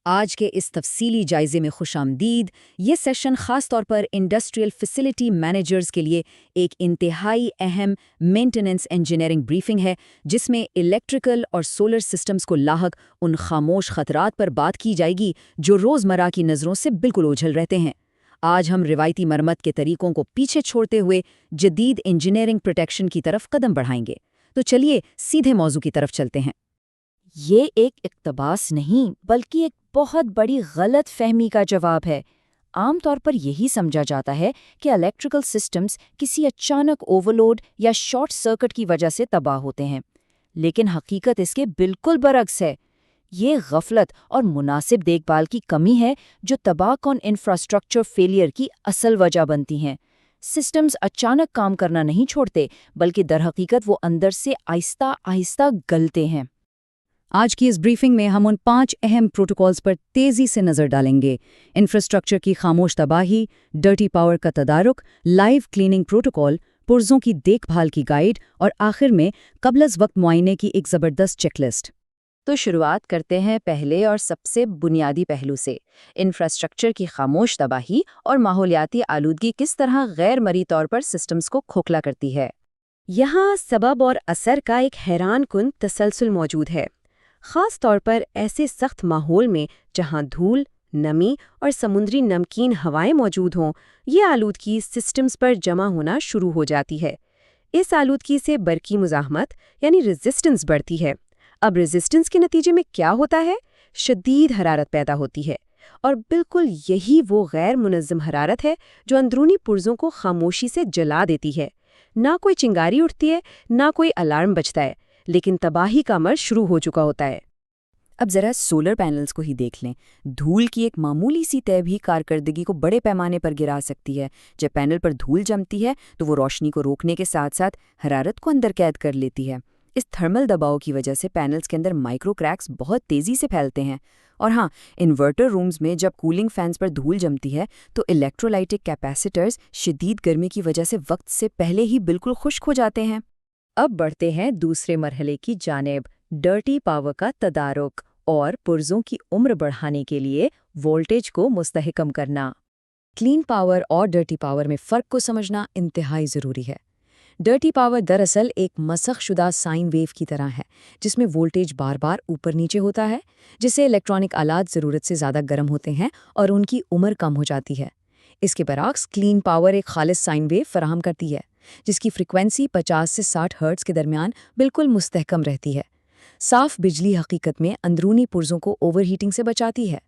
آج کے اس تفصیلی جائزے میں خوش آمدید۔ یہ سیشن خاص طور پر انڈسٹریل فیسلٹی مینیجرز کے لیے ایک انتہائی اہم مینٹیننس انجینئرنگ بریفنگ ہے، جس میں الیکٹریکل اور سولر سسٹمز کو لاحق ان خاموش خطرات پر بات کی جائے گی جو روزمرہ کی نظروں سے بالکل اوجھل رہتے ہیں۔ آج ہم روایتی مرمت کے طریقوں کو پیچھے چھوڑتے ہوئے جدید انجینئرنگ پروٹیکشن کی طرف قدم بڑھائیں گے۔ تو چلیے سیدھے موضوع کی طرف چلتے ہیں۔ یہ ایک اقتباس نہیں بلکہ ایک بہت بڑی غلط فہمی کا جواب ہے۔ عام طور پر یہی سمجھا جاتا ہے کہ الیکٹریکل سسٹمز کسی اچانک اوورلوڈ یا شارٹ سرکٹ کی وجہ سے تباہ ہوتے ہیں، لیکن حقیقت اس کے بالکل برعکس ہے۔ یہ غفلت اور مناسب دیکھ بھال کی کمی ہے جو تباہ کن انفراسٹرکچر فیلئر کی اصل وجہ بنتی ہیں۔ سسٹمز اچانک کام کرنا نہیں چھوڑتے، بلکہ درحقیقت وہ اندر سے آہستہ آہستہ گلتے ہیں۔ آج کی اس بریفنگ میں ہم ان 5 اہم پروٹوکولز پر تیزی سے نظر ڈالیں گے: انفراسٹرکچر کی خاموش تباہی، ڈرٹی پاور کا تدارک، لائیو کلیننگ پروٹوکول، پرزوں کی دیکھ بھال کی گائیڈ، اور آخر میں قبل از وقت معائنے کی ایک زبردست چیک لسٹ۔ تو شروعات کرتے ہیں پہلے اور سب سے بنیادی پہلو سے، انفراسٹرکچر کی خاموش تباہی اور ماحولیاتی آلودگی کس طرح غیر مرئی طور پر سسٹمز کو کھوکھلا کرتی ہے۔ یہاں سبب اور اثر کا ایک حیران کن تسلسل موجود ہے، خاص طور پر ایسے سخت ماحول میں جہاں دھول، نمی اور سمندری نمکین ہوائیں موجود ہوں۔ یہ آلودگی سسٹمز پر جمع ہونا شروع ہو جاتی ہے۔ اس آلودگی سے برقی مزاحمت یعنی ریزسٹنس بڑھتی ہے۔ اب ریزسٹنس کے نتیجے میں کیا ہوتا ہے؟ شدید حرارت پیدا ہوتی ہے، اور بالکل یہی وہ غیر منظم حرارت ہے جو اندرونی پرزوں کو خاموشی سے جلا دیتی ہے۔ نہ کوئی چنگاری اٹھتی ہے، نہ کوئی الارم بجتا ہے، لیکن تباہی کا عمل شروع ہو چکا ہوتا ہے۔ اب ذرا سولر پینلز کو ہی دیکھ لیں۔ دھول کی ایک معمولی سی تہ بھی کارکردگی کو بڑے پیمانے پر گرا سکتی ہے۔ جب پینل پر دھول جمتی ہے تو وہ روشنی کو روکنے کے ساتھ ساتھ حرارت کو اندر قید کر لیتی ہے۔ اس تھرمل دباؤ کی وجہ سے پینلز کے اندر مائکرو کریکس بہت تیزی سے پھیلتے ہیں۔ اور ہاں، انورٹر رومز میں جب کولنگ فینز پر دھول جمتی ہے تو الیکٹرولائٹک کیپیسیٹرز شدید گرمی کی وجہ سے وقت سے پہلے ہی بالکل خشک ہو جاتے ہیں۔ اب بڑھتے ہیں دوسرے مرحلے کی جانب، ڈرٹی پاور کا تدارک اور پرزوں کی عمر بڑھانے کے لیے وولٹیج کو مستحکم کرنا۔ کلین پاور اور ڈرٹی پاور میں فرق کو سمجھنا انتہائی ضروری ہے۔ ڈرٹی پاور دراصل ایک مسخ شدہ سائن ویو کی طرح ہے، جس میں وولٹیج بار بار اوپر نیچے ہوتا ہے، جس سے الیکٹرانک آلات ضرورت سے زیادہ گرم ہوتے ہیں اور ان کی عمر کم ہو جاتی ہے۔ اس کے برعکس کلین پاور ایک خالص سائن ویو فراہم کرتی ہے، جس کی فریکوینسی 50 سے 60 ہرٹز کے درمیان بالکل مستحکم رہتی ہے۔ صاف بجلی حقیقت میں اندرونی پرزوں کو اوور ہیٹنگ سے بچاتی ہے۔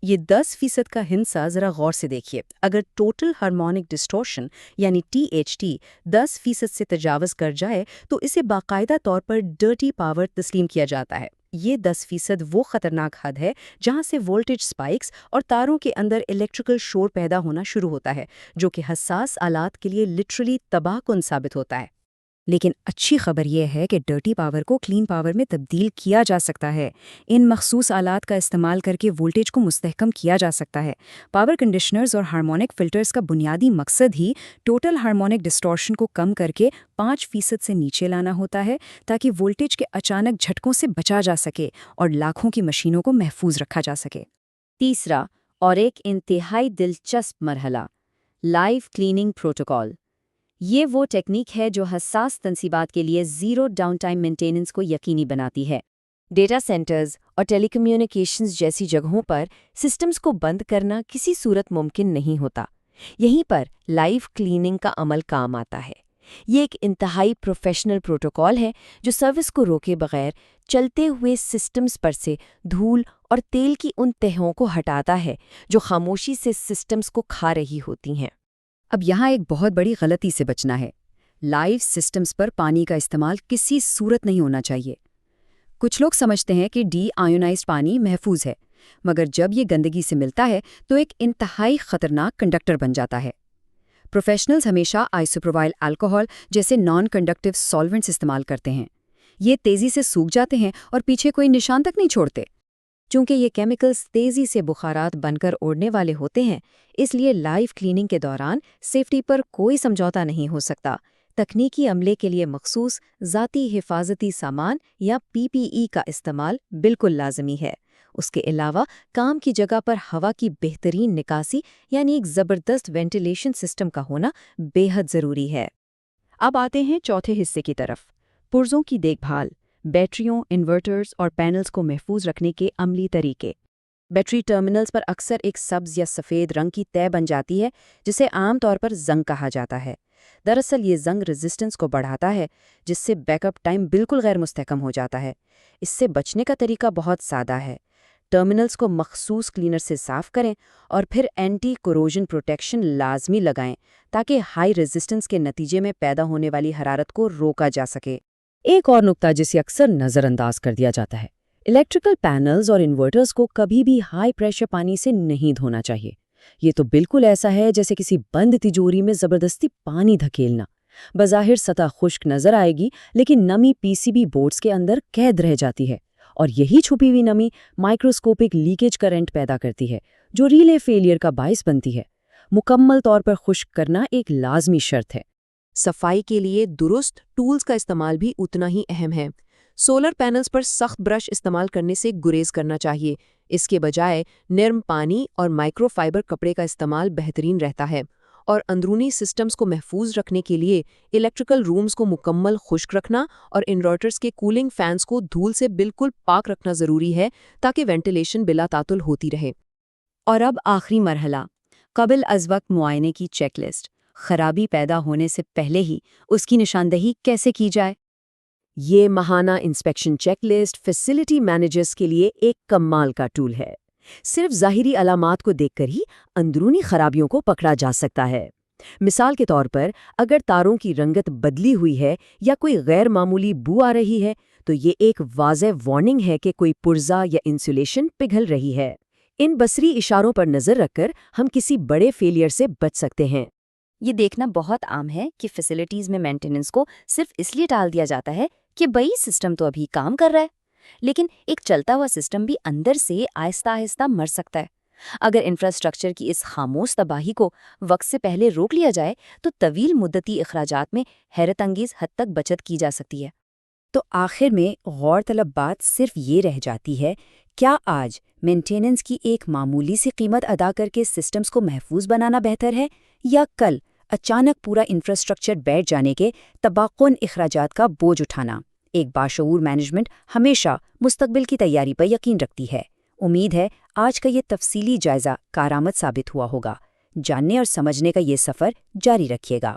یہ 10% کا ہنسا ذرا غور سے دیکھیے۔ اگر ٹوٹل ہارمونک ڈسٹورشن یعنی THD 10% سے تجاوز کر جائے تو اسے باقاعدہ طور پر ڈرٹی پاور تسلیم کیا جاتا ہے۔ یہ 10% وہ خطرناک حد ہے جہاں سے وولٹیج سپائکس اور تاروں کے اندر الیکٹریکل شور پیدا ہونا شروع ہوتا ہے، جو کہ حساس آلات کے لیے لٹرلی تباہ کن ثابت ہوتا ہے۔ لیکن اچھی خبر یہ ہے کہ ڈرٹی پاور کو کلین پاور میں تبدیل کیا جا سکتا ہے۔ ان مخصوص آلات کا استعمال کر کے وولٹیج کو مستحکم کیا جا سکتا ہے۔ پاور کنڈیشنرز اور ہارمونک فلٹرز کا بنیادی مقصد ہی ٹوٹل ہارمونک ڈسٹورشن کو کم کر کے 5% سے نیچے لانا ہوتا ہے، تاکہ وولٹیج کے اچانک جھٹکوں سے بچا جا سکے اور لاکھوں کی مشینوں کو محفوظ رکھا جا سکے۔ تیسرا اور ایک انتہائی دلچسپ مرحلہ، لائیو کلیننگ پروٹوکول۔ یہ وہ ٹیکنیک ہے جو حساس تنصیبات کے لیے زیرو ڈاؤن ٹائم مینٹیننس کو یقینی بناتی ہے۔ ڈیٹا سینٹرز اور ٹیلی کمیونیکیشنز جیسی جگہوں پر سسٹمز کو بند کرنا کسی صورت ممکن نہیں ہوتا۔ یہیں پر لائیو کلیننگ کا عمل کام آتا ہے۔ یہ ایک انتہائی پروفیشنل پروٹوکول ہے جو سروس کو روکے بغیر چلتے ہوئے سسٹمز پر سے دھول اور تیل کی ان تہوں کو ہٹاتا ہے جو خاموشی سے سسٹمز کو کھا رہی ہوتی ہیں۔ اب یہاں ایک بہت بڑی غلطی سے بچنا ہے۔ لائیو سسٹمز پر پانی کا استعمال کسی صورت نہیں ہونا چاہیے۔ کچھ لوگ سمجھتے ہیں کہ ڈی آئونائزڈ پانی محفوظ ہے، مگر جب یہ گندگی سے ملتا ہے تو ایک انتہائی خطرناک کنڈکٹر بن جاتا ہے۔ پروفیشنلز ہمیشہ آئسوپروائل الکوہول جیسے نان کنڈکٹیو سالونٹس استعمال کرتے ہیں۔ یہ تیزی سے سوکھ جاتے ہیں اور پیچھے کوئی نشان تک نہیں چھوڑتے۔ چونکہ یہ کیمیکلز تیزی سے بخارات بن کر اڑنے والے ہوتے ہیں، اس لیے لائیو کلیننگ کے دوران سیفٹی پر کوئی سمجھوتا نہیں ہو سکتا۔ تکنیکی عملے کے لیے مخصوص ذاتی حفاظتی سامان یا PPE کا استعمال بالکل لازمی ہے۔ اس کے علاوہ کام کی جگہ پر ہوا کی بہترین نکاسی یعنی ایک زبردست وینٹیلیشن سسٹم کا ہونا بے حد ضروری ہے۔ اب آتے ہیں چوتھے حصے کی طرف، پرزوں کی دیکھ بھال، بیٹریوں، انورٹرز اور پینلز کو محفوظ رکھنے کے عملی طریقے۔ بیٹری ٹرمینلز پر اکثر ایک سبز یا سفید رنگ کی تہ بن جاتی ہے جسے عام طور پر زنگ کہا جاتا ہے۔ دراصل یہ زنگ ریزسٹنس کو بڑھاتا ہے جس سے بیک اپ ٹائم بالکل غیر مستحکم ہو جاتا ہے۔ اس سے بچنے کا طریقہ بہت سادہ ہے۔ ٹرمینلز کو مخصوص کلینر سے صاف کریں اور پھر اینٹی کوروژن پروٹیکشن لازمی لگائیں تاکہ ہائی ریزسٹنس کے نتیجے میں پیدا ہونے والی حرارت کو روکا جا سکے۔ ایک اور نکتہ جسے اکثر نظر انداز کر دیا جاتا ہے، الیکٹریکل پینلز اور انورٹرز کو کبھی بھی ہائی پریشر پانی سے نہیں دھونا چاہیے۔ یہ تو بالکل ایسا ہے جیسے کسی بند تجوری میں زبردستی پانی دھکیلنا۔ بظاہر سطح خشک نظر آئے گی لیکن نمی پی سی بی بورڈز کے اندر قید رہ جاتی ہے، اور یہی چھپی ہوئی نمی مائکروسکوپک لیکیج کرنٹ پیدا کرتی ہے جو ریلے فیلئر کا باعث بنتی ہے۔ مکمل طور پر خشک کرنا ایک لازمی شرط ہے۔ صفائی کے لیے درست ٹولز کا استعمال بھی اتنا ہی اہم ہے۔ سولر پینلز پر سخت برش استعمال کرنے سے گریز کرنا چاہیے۔ اس کے بجائے نرم پانی اور مائکرو فائبر کپڑے کا استعمال بہترین رہتا ہے، اور اندرونی سسٹمز کو محفوظ رکھنے کے لیے الیکٹریکل رومز کو مکمل خشک رکھنا اور انورٹرز کے کولنگ فینز کو دھول سے بالکل پاک رکھنا ضروری ہے تاکہ وینٹیلیشن بلا تعطل ہوتی رہے۔ اور اب آخری مرحلہ، قبل از وقت معائنے کی چیک لسٹ۔ خرابی پیدا ہونے سے پہلے ہی اس کی نشاندہی کیسے کی جائے؟ یہ ماہانہ inspection check list facility managers کے لیے ایک کمال کا ٹول ہے۔ صرف ظاہری علامات کو دیکھ کر ہی اندرونی خرابیوں کو پکڑا جا سکتا ہے۔ مثال کے طور پر، اگر تاروں کی رنگت بدلی ہوئی ہے یا کوئی غیر معمولی بو آ رہی ہے تو یہ ایک واضح وارننگ ہے کہ کوئی پرزہ یا انسولیشن پگھل رہی ہے۔ ان بصری اشاروں پر نظر رکھ کر ہم کسی بڑے فیلئر سے بچ سکتے ہیں۔ یہ دیکھنا بہت عام ہے کہ فیسلٹیز میں مینٹیننس کو صرف اس لیے ٹال دیا جاتا ہے کہ بھئی سسٹم تو ابھی کام کر رہا ہے، لیکن ایک چلتا ہوا سسٹم بھی اندر سے آہستہ آہستہ مر سکتا ہے۔ اگر انفراسٹرکچر کی اس خاموش تباہی کو وقت سے پہلے روک لیا جائے تو طویل مدتی اخراجات میں حیرت انگیز حد تک بچت کی جا سکتی ہے۔ تو آخر میں غور طلب بات صرف یہ رہ جاتی ہے، کیا آج مینٹیننس کی ایک معمولی سی قیمت ادا کر کے سسٹمز کو محفوظ بنانا بہتر ہے، یا کل اچانک پورا انفراسٹرکچر بیٹھ جانے کے تباکن اخراجات کا بوجھ اٹھانا؟ ایک باشعور مینجمنٹ ہمیشہ مستقبل کی تیاری پر یقین رکھتی ہے۔ امید ہے آج کا یہ تفصیلی جائزہ کارآمد ثابت ہوا ہوگا۔ جاننے اور سمجھنے کا یہ سفر جاری رکھیے گا۔